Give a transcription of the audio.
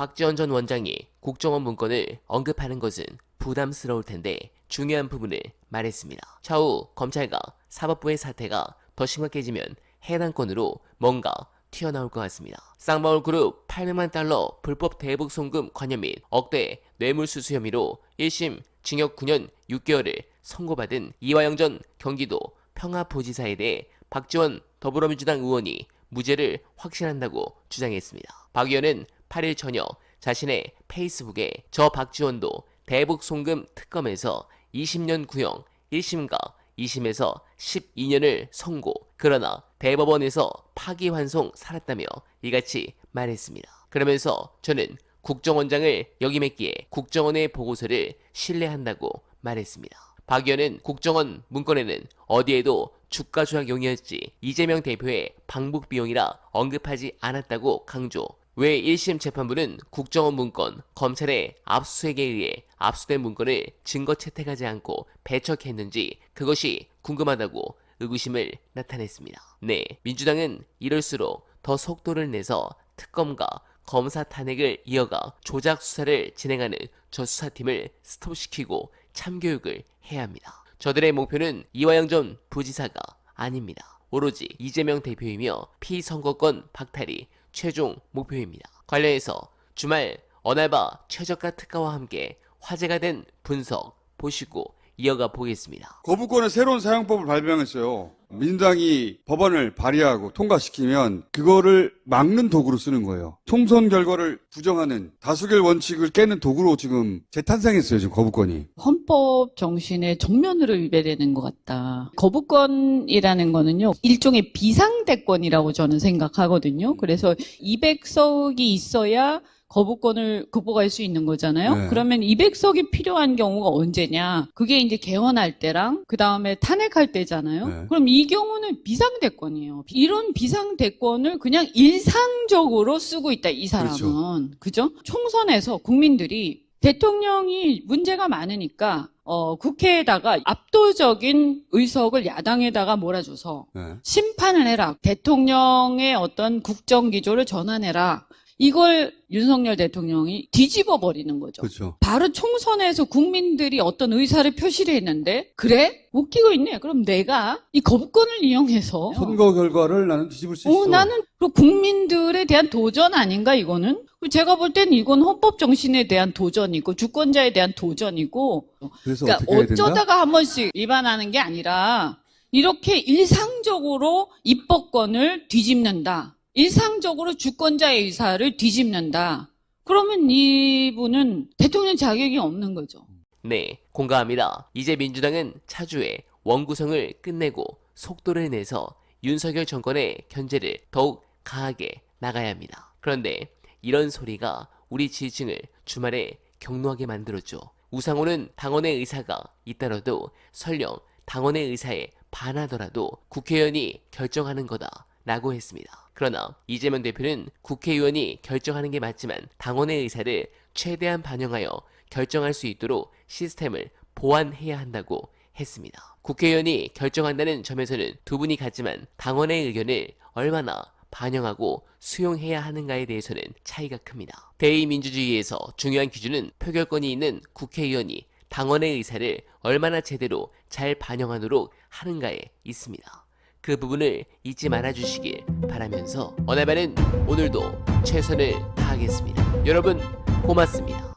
박지원 전 원장이 국정원 문건을 언급하는 것은 부담스러울 텐데 중요한 부분을 말했습니다. 차후 검찰과 사법부의 사태가 더 심각해지면 해당 건으로 뭔가 튀어나올 것 같습니다. 쌍방울 그룹 800만 달러 불법 대북 송금 관여 및 억대 뇌물수수 혐의로 1심 징역 9년 6개월을 선고받은 이화영 전 경기도 평화부지사에 대해 박지원 더불어민주당 의원이 무죄를 확신한다고 주장했습니다. 박 의원은 8일 저녁 자신의 페이스북에 저 박지원도 대북 송금 특검에서 20년 구형 1심과 2심에서 12년을 선고, 그러나 대법원에서 파기환송 살았다며 이같이 말했습니다. 그러면서 저는 국정원장을 역임했기에 국정원의 보고서를 신뢰한다고 말했습니다. 박 의원은 국정원 문건에는 어디에도 주가 조작용이었지 이재명 대표의 방북 비용이라 언급하지 않았다고 강조. 왜 1심 재판부는 국정원 문건, 검찰의 압수수색에 의해 압수된 문건을 증거 채택하지 않고 배척했는지 그것이 궁금하다고 의구심을 나타냈습니다. 네, 민주당은 이럴수록 더 속도를 내서 특검과 검사 탄핵을 이어가 조작 수사를 진행하는 저 수사팀을 스톱시키고 참교육을 해야 합니다. 저들의 목표는 이화영 전 부지사가 아닙니다. 오로지 이재명 대표이며 피선거권 박탈이 최종 목표입니다. 관련해서 주말 언알바 최저가 특가와 함께 화제가 된 분석 보시고 이어가 보겠습니다. 거부권의 새로운 사용법을 발명했어요. 민주당이 법안을 발의하고 통과시키면 그거를 막는 도구로 쓰는 거예요. 총선 결과를 부정하는 다수결 원칙을 깨는 도구로 지금 재탄생했어요. 지금 거부권이. 헌법 정신의 정면으로 위배되는 것 같다. 거부권이라는 거는요, 일종의 비상대권이라고 저는 생각하거든요. 그래서 200석이 있어야 거부권을 극복할 수 있는 거잖아요. 네. 그러면 200석이 필요한 경우가 언제냐? 그게 이제 개헌할 때랑 그 다음에 탄핵할 때잖아요. 네. 그럼 이 경우는 비상대권이에요. 이런 비상대권을 그냥 일상적으로 쓰고 있다, 이 사람은. 그죠? 총선에서 국민들이 대통령이 문제가 많으니까 국회에다가 압도적인 의석을 야당에다가 몰아줘서 네. 심판을 해라. 대통령의 어떤 국정기조를 전환해라. 이걸 윤석열 대통령이 뒤집어 버리는 거죠. 그렇죠. 바로 총선에서 국민들이 어떤 의사를 표시를 했는데, 그래? 웃기고 있네. 그럼 내가 이 거부권을 이용해서 선거 결과를 나는 뒤집을 수 있어. 나는 그 국민들에 대한 도전 아닌가, 이거는? 제가 볼 땐 이건 헌법 정신에 대한 도전이고 주권자에 대한 도전이고, 그래서 그러니까 어떻게 해야 된다? 어쩌다가 한 번씩 위반하는 게 아니라 이렇게 일상적으로 입법권을 뒤집는다. 일상적으로 주권자의 의사를 뒤집는다. 그러면 이분은 대통령 자격이 없는 거죠. 네, 공감합니다. 이제 민주당은 차주에 원구성을 끝내고 속도를 내서 윤석열 정권의 견제를 더욱 강하게 나가야 합니다. 그런데 이런 소리가 우리 지지층을 주말에 격노하게 만들었죠. 우상호는 당원의 의사가 잇따라도 설령 당원의 의사에 반하더라도 국회의원이 결정하는 거다 라고 했습니다. 그러나 이재명 대표는 국회의원이 결정하는 게 맞지만 당원의 의사를 최대한 반영하여 결정할 수 있도록 시스템을 보완해야 한다고 했습니다. 국회의원이 결정한다는 점에서는 두 분이 같지만 당원의 의견을 얼마나 반영하고 수용해야 하는가에 대해서는 차이가 큽니다. 대의민주주의에서 중요한 기준은 표결권이 있는 국회의원이 당원의 의사를 얼마나 제대로 잘 반영하도록 하는가에 있습니다. 그 부분을 잊지 말아주시길 바라면서 언알바는 오늘도 최선을 다하겠습니다. 여러분 고맙습니다.